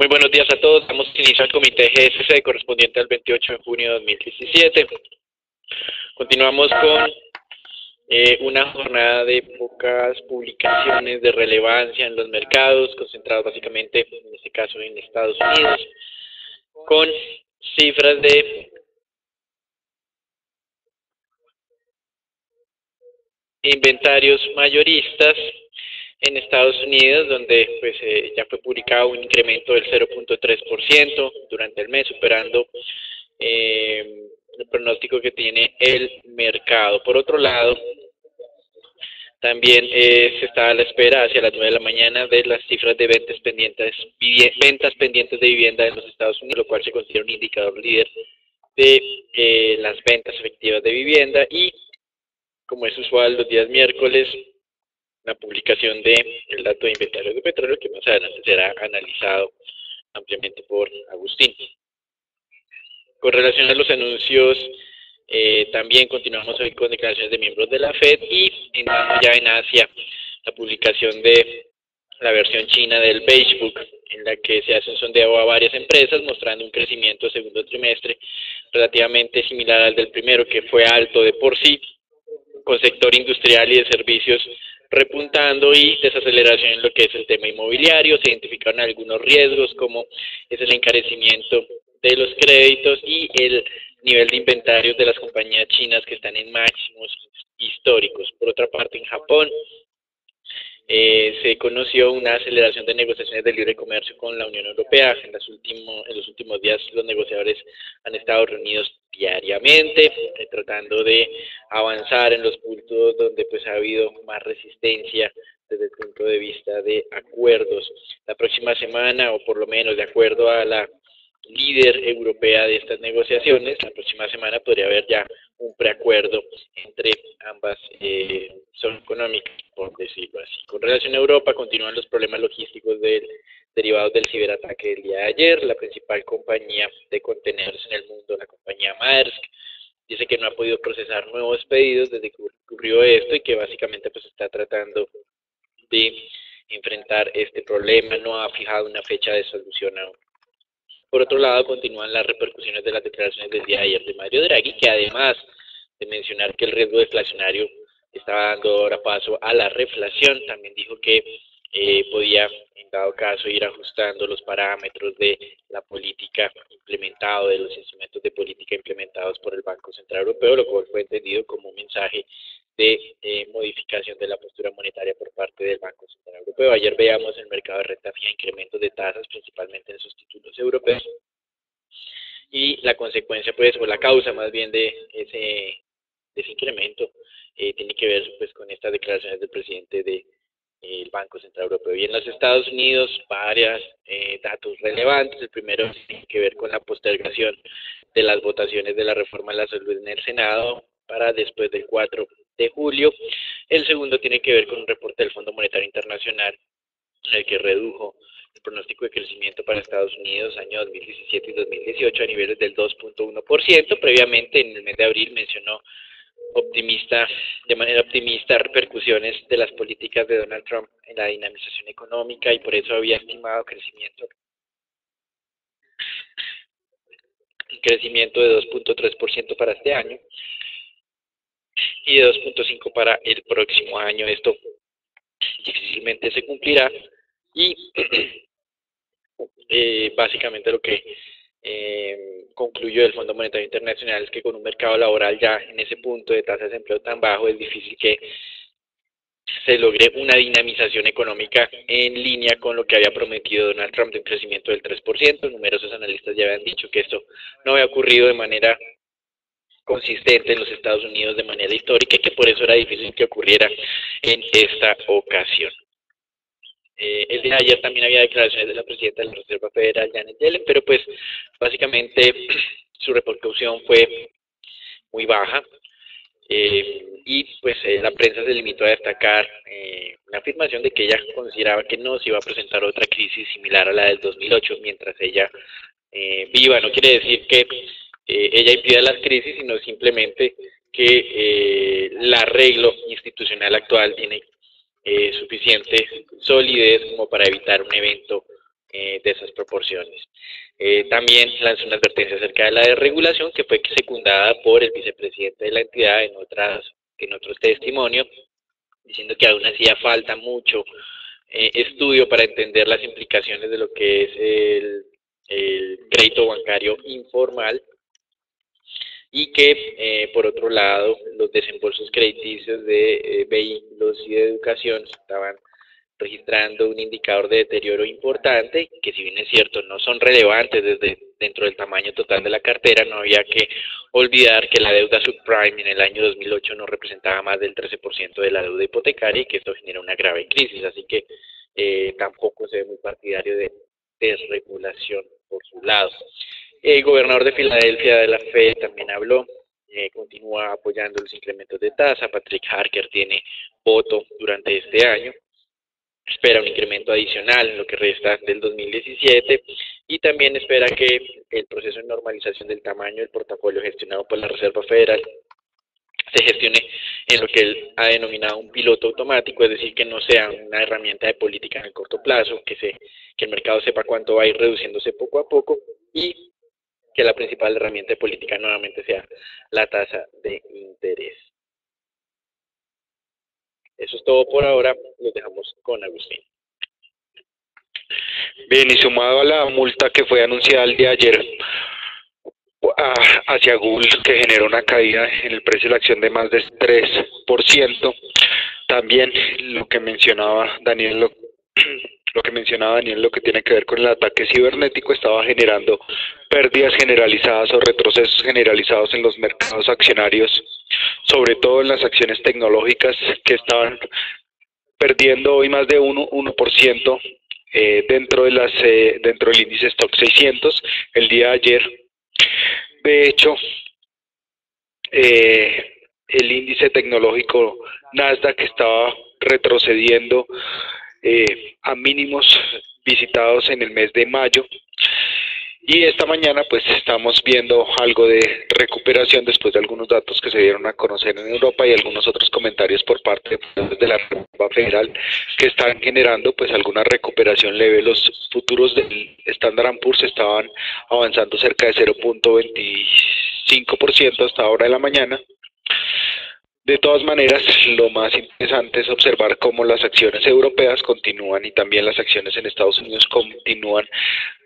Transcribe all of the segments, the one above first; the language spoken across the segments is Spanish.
Muy buenos días a todos. Damos inicio al comité GSC correspondiente al 28 de junio de 2017. Continuamos con una jornada de pocas publicaciones de relevancia en los mercados, concentrados básicamente, en este caso, en Estados Unidos, con cifras de inventarios mayoristas en Estados Unidos, donde pues ya fue publicado un incremento del 0.3% durante el mes, superando el pronóstico que tiene el mercado. Por otro lado, también se está a la espera hacia las 9 de la mañana de las cifras de ventas pendientes de vivienda en los Estados Unidos, lo cual se considera un indicador líder de las ventas efectivas de vivienda, y como es usual los días miércoles, la publicación del dato de inventarios de petróleo, que más adelante será analizado ampliamente por Agustín. Con relación a los anuncios, también continuamos hoy con declaraciones de miembros de la FED, y entrando ya en Asia, la publicación de la versión china del Beige Book, en la que se hace un sondeo a varias empresas mostrando un crecimiento segundo trimestre relativamente similar al del primero, que fue alto de por sí, con sector industrial y de servicios repuntando, y desaceleración en lo que es el tema inmobiliario. Se identificaron algunos riesgos, como es el encarecimiento de los créditos y el nivel de inventarios de las compañías chinas, que están en máximos históricos. Por otra parte, en Japón se conoció una aceleración de negociaciones de libre comercio con la Unión Europea. En los últimos días los negociadores han estado reunidos diariamente, tratando de avanzar en los puntos donde pues ha habido más resistencia desde el punto de vista de acuerdos. La próxima semana, o por lo menos de acuerdo a la líder europea de estas negociaciones, la próxima semana podría haber ya un preacuerdo entre ambas zonas económicas, por decirlo así. Con relación a Europa, continúan los problemas logísticos derivados del ciberataque del día de ayer. La principal compañía de contenedores en el mundo, la compañía Maersk, dice que no ha podido procesar nuevos pedidos desde que ocurrió esto, y que básicamente pues está tratando de enfrentar este problema. No ha fijado una fecha de solución aún. Por otro lado, continúan las repercusiones de las declaraciones del día de ayer de Mario Draghi, que además de mencionar que el riesgo deflacionario estaba dando ahora paso a la reflación, también dijo que podía, en dado caso, ir ajustando los parámetros de la política implementada, de los instrumentos de política implementados por el Banco Central Europeo, lo cual fue entendido como un mensaje de modificación de la postura monetaria por parte del Banco Central Europeo. Ayer veíamos en el mercado de renta fija incrementos de tasas, principalmente en esos títulos europeos, y la consecuencia, pues, o la causa más bien de ese incremento tiene que ver pues con estas declaraciones del presidente del Banco Central Europeo. Y en los Estados Unidos, varios datos relevantes. El primero tiene que ver con la postergación de las votaciones de la reforma de la salud en el Senado para después del 4 de julio. El segundo tiene que ver con un reporte del Fondo Monetario Internacional, en el que redujo el pronóstico de crecimiento para Estados Unidos año 2017 y 2018 a niveles del 2.1%. Previamente, en el mes de abril, mencionó de manera optimista repercusiones de las políticas de Donald Trump en la dinamización económica, y por eso había estimado un crecimiento de 2.3% para este año y de 2.5% para el próximo año. Esto difícilmente se cumplirá, y básicamente lo que concluyó el Fondo Monetario Internacional es que con un mercado laboral ya en ese punto de tasas de empleo tan bajo, es difícil que se logre una dinamización económica en línea con lo que había prometido Donald Trump, de un crecimiento del 3%. Numerosos analistas ya habían dicho que esto no había ocurrido de manera consistente en los Estados Unidos de manera histórica, y que por eso era difícil que ocurriera en esta ocasión. El día de ayer también había declaraciones de la presidenta de la Reserva Federal, Janet Yellen, pero pues básicamente su repercusión fue muy baja, y pues la prensa se limitó a destacar una afirmación de que ella consideraba que no se iba a presentar otra crisis similar a la del 2008 mientras ella viva. No quiere decir que ella impida las crisis, sino simplemente que el arreglo institucional actual tiene suficiente solidez como para evitar un evento de esas proporciones. También lanzó una advertencia acerca de la desregulación que fue secundada por el vicepresidente de la entidad en otros testimonios, diciendo que aún hacía falta mucho estudio para entender las implicaciones de lo que es el crédito bancario informal y que, por otro lado, los desembolsos crediticios de vehículos y de educación estaban registrando un indicador de deterioro importante, que si bien es cierto no son relevantes dentro del tamaño total de la cartera, no había que olvidar que la deuda subprime en el año 2008 no representaba más del 13% de la deuda hipotecaria y que esto genera una grave crisis, así que tampoco se ve muy partidario de desregulación por su lado. El gobernador de Filadelfia de la Fed también habló, continúa apoyando los incrementos de tasa. Patrick Harker tiene voto durante este año, espera un incremento adicional en lo que resta del 2017 y también espera que el proceso de normalización del tamaño del portafolio gestionado por la Reserva Federal se gestione en lo que él ha denominado un piloto automático, es decir, que no sea una herramienta de política en el corto plazo, que el mercado sepa cuánto va a ir reduciéndose poco a poco y que la principal herramienta de política nuevamente sea la tasa de interés. Eso es todo por ahora, los dejamos con Agustín. Bien, y sumado a la multa que fue anunciada el día de ayer hacia Google, que generó una caída en el precio de la acción de más del 3%, también lo que mencionaba Daniel, lo que tiene que ver con el ataque cibernético, estaba generando pérdidas generalizadas o retrocesos generalizados en los mercados accionarios, sobre todo en las acciones tecnológicas, que estaban perdiendo hoy más de 1% dentro del índice Stock 600 el día de ayer. De hecho, el índice tecnológico Nasdaq estaba retrocediendo a mínimos visitados en el mes de mayo, y esta mañana pues estamos viendo algo de recuperación después de algunos datos que se dieron a conocer en Europa y algunos otros comentarios por parte de la Reserva Federal que están generando pues alguna recuperación leve. Los futuros del Standard & Poor's estaban avanzando cerca de 0.25% hasta ahora de la mañana. De todas maneras, lo más interesante es observar cómo las acciones europeas continúan y también las acciones en Estados Unidos continúan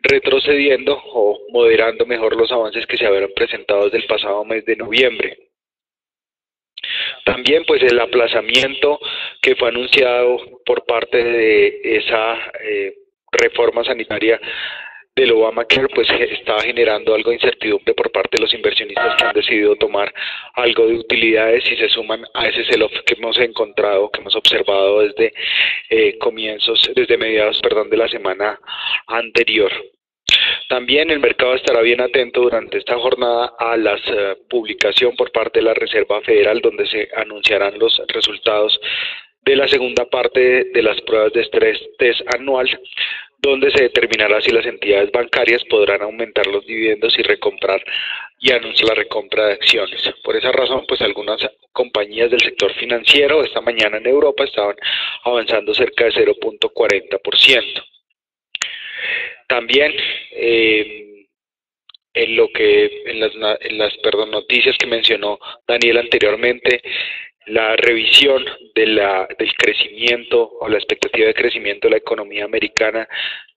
retrocediendo o moderando mejor los avances que se habían presentado desde el pasado mes de noviembre. También pues el aplazamiento que fue anunciado por parte de esa reforma sanitaria del Obamacare pues estaba generando algo de incertidumbre por parte de los inversionistas que han decidido tomar algo de utilidades y se suman a ese sell-off que hemos encontrado, que hemos observado desde mediados de la semana anterior. También el mercado estará bien atento durante esta jornada a la publicación por parte de la Reserva Federal, donde se anunciarán los resultados de la segunda parte de las pruebas de estrés test anual, donde se determinará si las entidades bancarias podrán aumentar los dividendos y recomprar y anunciar la recompra de acciones. Por esa razón, pues algunas compañías del sector financiero esta mañana en Europa estaban avanzando cerca de 0.40%. También en las noticias que mencionó Daniel anteriormente, la revisión del crecimiento o la expectativa de crecimiento de la economía americana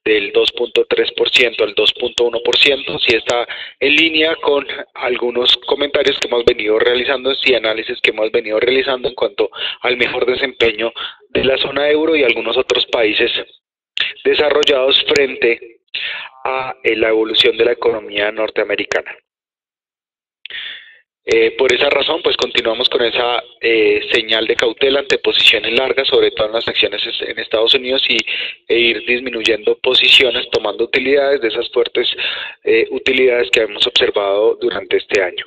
del 2.3% al 2.1%, sí está en línea con algunos comentarios que hemos venido realizando y análisis que hemos venido realizando en cuanto al mejor desempeño de la zona euro y algunos otros países desarrollados frente a la evolución de la economía norteamericana. Por esa razón, pues continuamos con esa señal de cautela ante posiciones largas, sobre todo en las acciones en Estados Unidos, e ir disminuyendo posiciones, tomando utilidades de esas fuertes utilidades que hemos observado durante este año.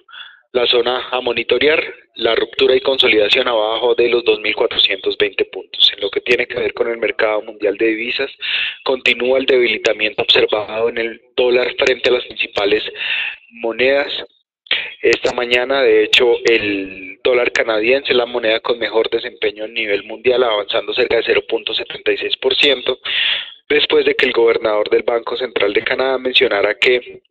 La zona a monitorear, la ruptura y consolidación abajo de los 2.420 puntos. En lo que tiene que ver con el mercado mundial de divisas, continúa el debilitamiento observado en el dólar frente a las principales monedas. Esta mañana, de hecho, el dólar canadiense es la moneda con mejor desempeño a nivel mundial, avanzando cerca de 0.76%, después de que el gobernador del Banco Central de Canadá mencionara que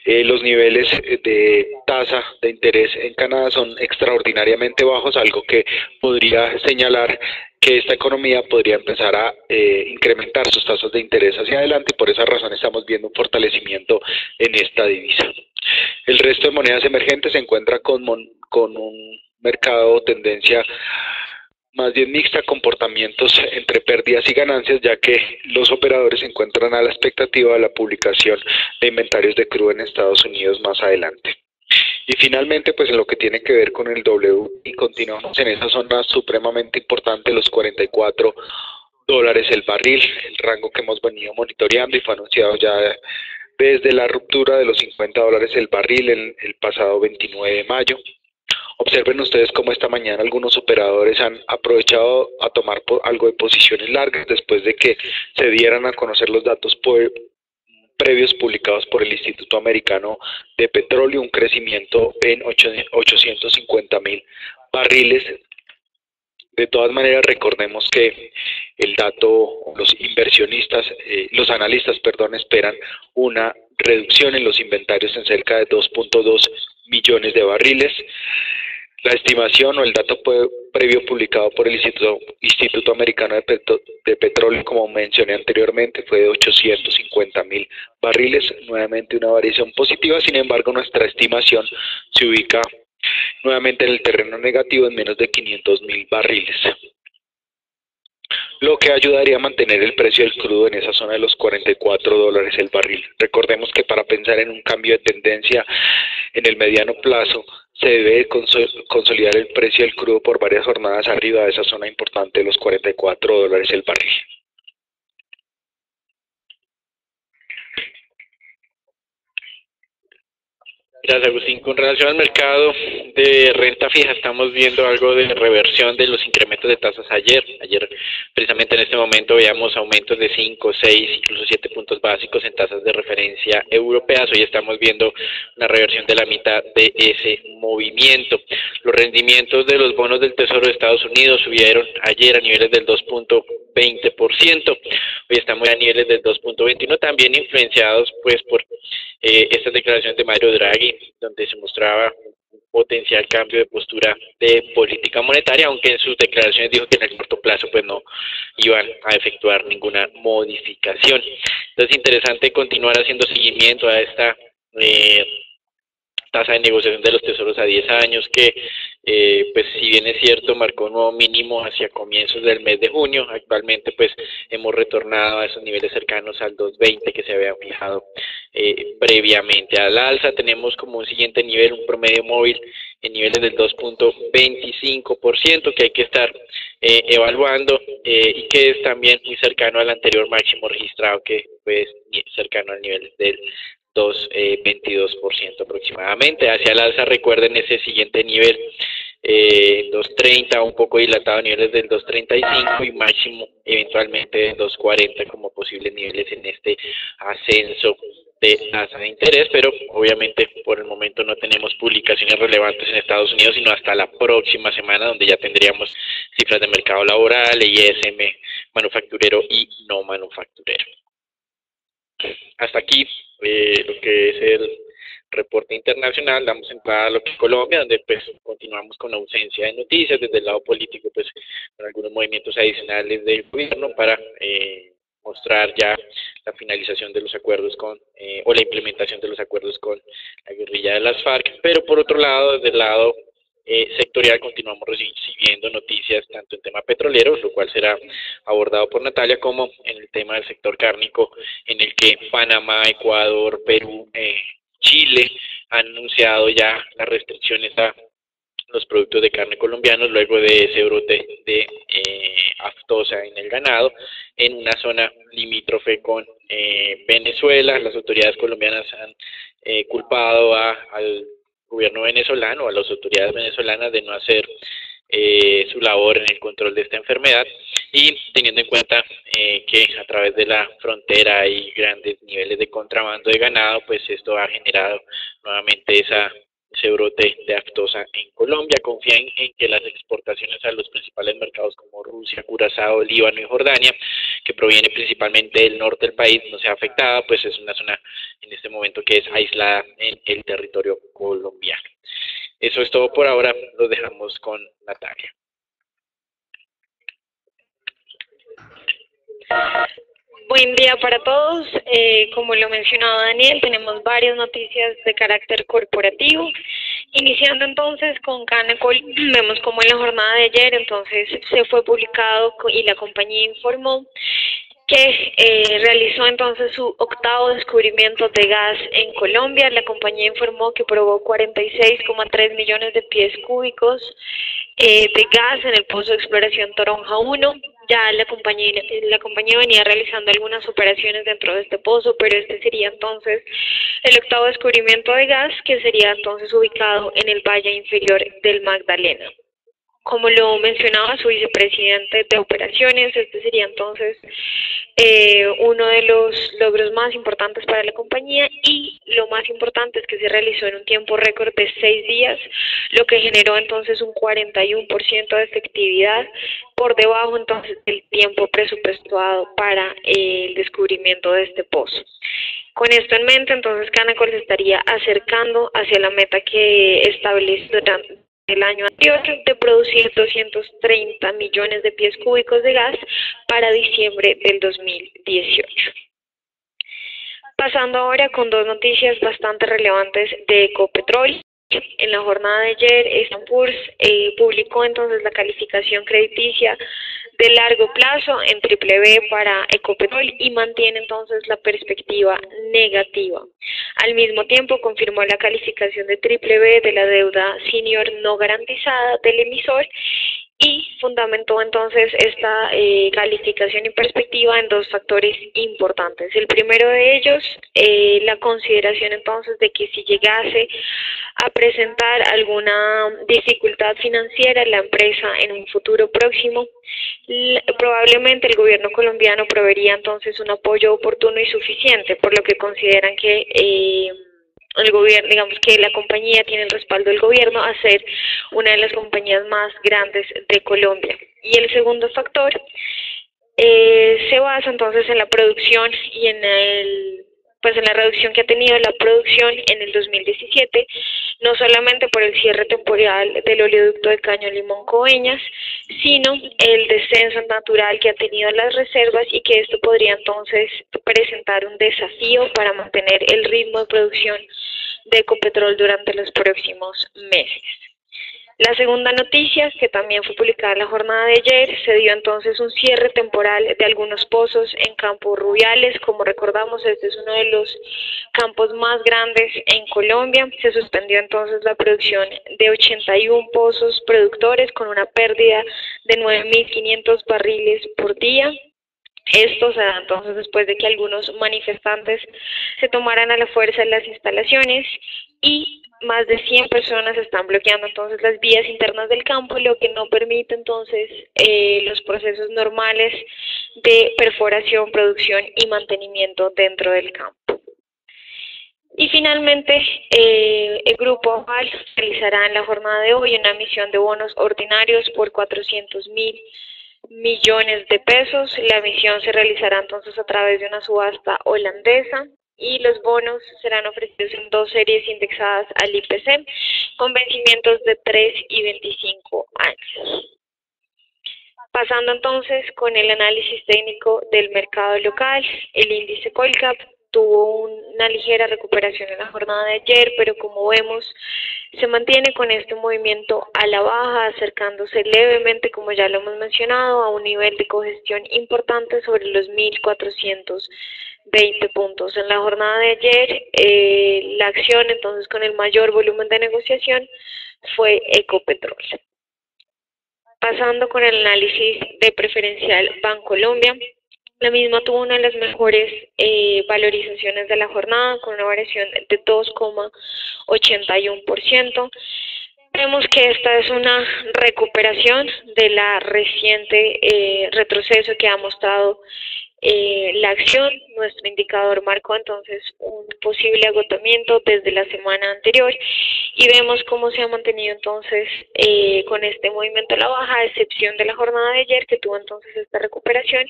los niveles de tasa de interés en Canadá son extraordinariamente bajos, algo que podría señalar que esta economía podría empezar a incrementar sus tasas de interés hacia adelante, y por esa razón estamos viendo un fortalecimiento en esta divisa. El resto de monedas emergentes se encuentra con un mercado o tendencia más bien mixta, comportamientos entre pérdidas y ganancias, ya que los operadores se encuentran a la expectativa de la publicación de inventarios de crudo en Estados Unidos más adelante. Y finalmente, pues en lo que tiene que ver con el WTI, continuamos en esa zona supremamente importante, los $44 el barril, el rango que hemos venido monitoreando y fue anunciado ya desde la ruptura de los $50 el barril el pasado 29 de mayo. Observen ustedes cómo esta mañana algunos operadores han aprovechado a tomar algo de posiciones largas después de que se dieran a conocer los datos previos publicados por el Instituto Americano de Petróleo, un crecimiento en 850,000 barriles. De todas maneras, recordemos que el dato, los analistas, esperan una reducción en los inventarios en cerca de 2.2 millones de barriles. La estimación o el dato previo publicado por el Instituto Americano de Petróleo, como mencioné anteriormente, fue de 850,000 barriles, nuevamente una variación positiva. Sin embargo, nuestra estimación se ubica nuevamente en el terreno negativo en menos de 500,000 barriles, lo que ayudaría a mantener el precio del crudo en esa zona de los $44 el barril. Recordemos que para pensar en un cambio de tendencia en el mediano plazo, se debe consolidar el precio del crudo por varias jornadas arriba de esa zona importante de los $44 el barril. Gracias, Agustín. Con relación al mercado de renta fija, estamos viendo algo de reversión de los incrementos de tasas ayer. Ayer, precisamente en este momento, veíamos aumentos de 5, 6, incluso 7 puntos básicos en tasas de referencia europeas. Hoy estamos viendo una reversión de la mitad de ese movimiento. Los rendimientos de los bonos del Tesoro de Estados Unidos subieron ayer a niveles del 2.20%. Hoy estamos a niveles del 2.21%, también influenciados pues por estas declaraciones de Mario Draghi, donde se mostraba un potencial cambio de postura de política monetaria, aunque en sus declaraciones dijo que en el corto plazo pues no iban a efectuar ninguna modificación. Entonces, interesante continuar haciendo seguimiento a esta tasa de negociación de los tesoros a 10 años que pues si bien es cierto marcó un nuevo mínimo hacia comienzos del mes de junio. Actualmente pues hemos retornado a esos niveles cercanos al 2.20 que se había fijado previamente al alza. Tenemos como un siguiente nivel un promedio móvil en niveles del 2.25% que hay que estar evaluando y que es también muy cercano al anterior máximo registrado, que pues cercano al nivel del 2.22% aproximadamente. Hacia el alza, recuerden ese siguiente nivel 2.30, un poco dilatado a niveles del 2.35 y máximo eventualmente del 2.40 como posibles niveles en este ascenso de tasa de interés, pero obviamente por el momento no tenemos publicaciones relevantes en Estados Unidos sino hasta la próxima semana, donde ya tendríamos cifras de mercado laboral, ISM manufacturero y no manufacturero. Hasta aquí lo que es el reporte internacional. Damos entrada a lo que es Colombia, donde pues continuamos con ausencia de noticias desde el lado político, pues con algunos movimientos adicionales del gobierno para mostrar ya la finalización de los acuerdos con o la implementación de los acuerdos con la guerrilla de las FARC. Pero por otro lado, desde el lado sectorial continuamos recibiendo noticias tanto en tema petrolero, lo cual será abordado por Natalia, como en el tema del sector cárnico, en el que Panamá, Ecuador, Perú, Chile han anunciado ya las restricciones a los productos de carne colombianos luego de ese brote de aftosa en el ganado en una zona limítrofe con Venezuela. Las autoridades colombianas han culpado al gobierno venezolano, a las autoridades venezolanas, de no hacer su labor en el control de esta enfermedad, y teniendo en cuenta que a través de la frontera hay grandes niveles de contrabando de ganado, pues esto ha generado nuevamente esa ese brote de aftosa en Colombia. Confían en que las exportaciones a los principales mercados como Rusia, Curazao, Líbano y Jordania, que proviene principalmente del norte del país, no sea afectada, pues es una zona en este momento que es aislada en el territorio colombiano. Eso es todo por ahora, lo dejamos con Natalia. Buen día para todos. Como lo mencionaba Daniel, tenemos varias noticias de carácter corporativo. Iniciando entonces con Canacol, vemos como en la jornada de ayer entonces se fue publicado y la compañía informó que realizó entonces su octavo descubrimiento de gas en Colombia. La compañía informó que probó 46,3 millones de pies cúbicos de gas en el pozo de exploración Toronja 1. Ya la compañía venía realizando algunas operaciones dentro de este pozo, pero este sería entonces el octavo descubrimiento de gas, que sería entonces ubicado en el valle inferior del Magdalena. Como lo mencionaba su vicepresidente de operaciones, este sería entonces uno de los logros más importantes para la compañía, y lo más importante es que se realizó en un tiempo récord de 6 días, lo que generó entonces un 41% de efectividad, por debajo entonces del tiempo presupuestado para el descubrimiento de este pozo. Con esto en mente, entonces Canacol se estaría acercando hacia la meta que estableció durante el año anterior de producir 230 millones de pies cúbicos de gas para diciembre del 2018. Pasando ahora con dos noticias bastante relevantes de Ecopetrol. En la jornada de ayer, Standard & Poor's publicó entonces la calificación crediticia de largo plazo en BBB para Ecopetrol y mantiene entonces la perspectiva negativa. Al mismo tiempo confirmó la calificación de BBB de la deuda senior no garantizada del emisor y fundamentó entonces esta calificación y perspectiva en dos factores importantes. El primero de ellos, la consideración entonces de que si llegase a presentar alguna dificultad financiera la empresa en un futuro próximo, probablemente el gobierno colombiano proveería entonces un apoyo oportuno y suficiente, por lo que consideran que el gobierno, digamos que la compañía tiene el respaldo del gobierno a ser una de las compañías más grandes de Colombia. Y el segundo factor se basa entonces en la producción y en la reducción que ha tenido la producción en el 2017, no solamente por el cierre temporal del oleoducto de Caño Limón Coveñas, sino el descenso natural que ha tenido las reservas, y que esto podría entonces presentar un desafío para mantener el ritmo de producción de Ecopetrol durante los próximos meses. La segunda noticia, que también fue publicada en la jornada de ayer, se dio entonces un cierre temporal de algunos pozos en Campos Rubiales. Como recordamos, este es uno de los campos más grandes en Colombia. Se suspendió entonces la producción de 81 pozos productores con una pérdida de 9.500 barriles por día. Esto se da entonces después de que algunos manifestantes se tomaran a la fuerza en las instalaciones, y más de 100 personas están bloqueando entonces las vías internas del campo, lo que no permite entonces los procesos normales de perforación, producción y mantenimiento dentro del campo. Y finalmente, el Grupo Aval realizará en la jornada de hoy una emisión de bonos ordinarios por 400.000 millones de pesos. La emisión se realizará entonces a través de una subasta holandesa, y los bonos serán ofrecidos en 2 series indexadas al IPC con vencimientos de 3 y 25 años. Pasando entonces con el análisis técnico del mercado local, el índice Colcap tuvo una ligera recuperación en la jornada de ayer, pero como vemos se mantiene con este movimiento a la baja, acercándose levemente, como ya lo hemos mencionado, a un nivel de congestión importante sobre los 1.420 puntos. En la jornada de ayer, la acción entonces con el mayor volumen de negociación fue Ecopetrol. Pasando con el análisis de preferencial Bancolombia, la misma tuvo una de las mejores valorizaciones de la jornada, con una variación de 2,81%. Vemos que esta es una recuperación de la reciente retroceso que ha mostrado la acción. Nuestro indicador marcó entonces un posible agotamiento desde la semana anterior y vemos cómo se ha mantenido entonces con este movimiento a la baja, a excepción de la jornada de ayer que tuvo entonces esta recuperación,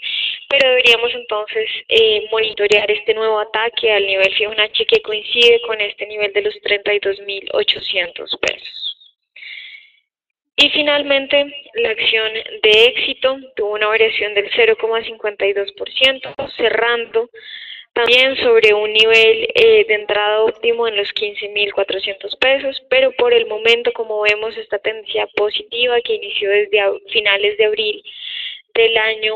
pero deberíamos entonces monitorear este nuevo ataque al nivel Fibonacci que coincide con este nivel de los 32.800 pesos. Y finalmente, la acción de éxito tuvo una variación del 0,52%, cerrando también sobre un nivel de entrada óptimo en los 15.400 pesos, pero por el momento, como vemos, esta tendencia positiva que inició desde finales de abril del año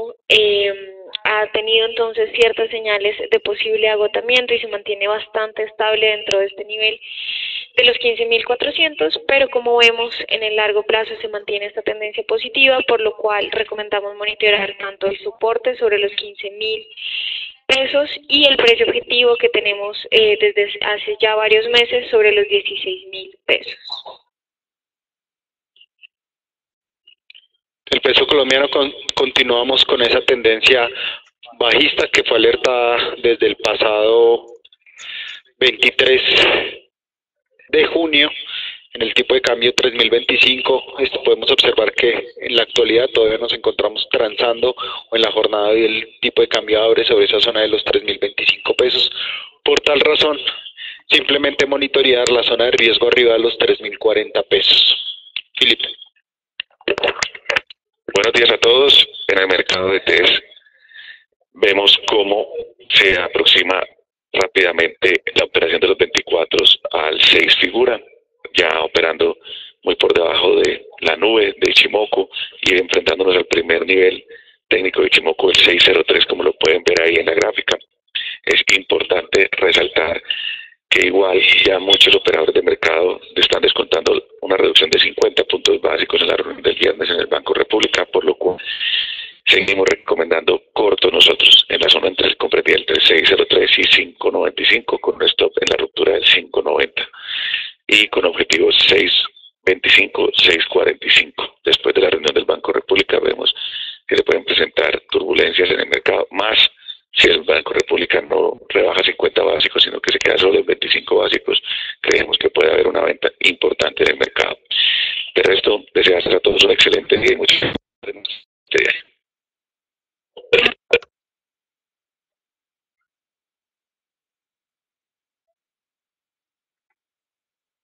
ha tenido entonces ciertas señales de posible agotamiento y se mantiene bastante estable dentro de este nivel de los 15.400, pero como vemos en el largo plazo se mantiene esta tendencia positiva, por lo cual recomendamos monitorear tanto el soporte sobre los 15.000 pesos y el precio objetivo que tenemos desde hace ya varios meses sobre los 16.000 pesos. El peso colombiano continuamos con esa tendencia bajista que fue alertada desde el pasado 23 de junio en el tipo de cambio 3025. Podemos observar que en la actualidad todavía nos encontramos transando o en la jornada y el tipo de cambio abre sobre esa zona de los 3025 pesos. Por tal razón, simplemente monitorear la zona de riesgo arriba de los 3040 pesos. Felipe. Buenos días a todos. En el mercado de TES vemos cómo se aproxima rápidamente la operación de los 24 al 6 figura, ya operando muy por debajo de la nube de Ichimoku y enfrentándonos al primer nivel técnico de Ichimoku, el 603, como lo pueden ver ahí en la gráfica. Es importante resaltar que igual ya muchos operadores de mercado están descontando una reducción de 50 puntos básicos en la reunión del viernes en el Banco República, por lo cual seguimos recomendando corto nosotros en la zona entre comprendida entre 603 y 595 con un stop en la ruptura del 590 y con objetivos 625, 645. Después de la reunión del Banco República vemos que se pueden presentar turbulencias en el mercado, más si el Banco República no rebaja 50 básicos, sino que se queda solo en 25 básicos, creemos que puede haber una venta importante en el mercado. De resto, desearles a todos un excelente día y muchas gracias.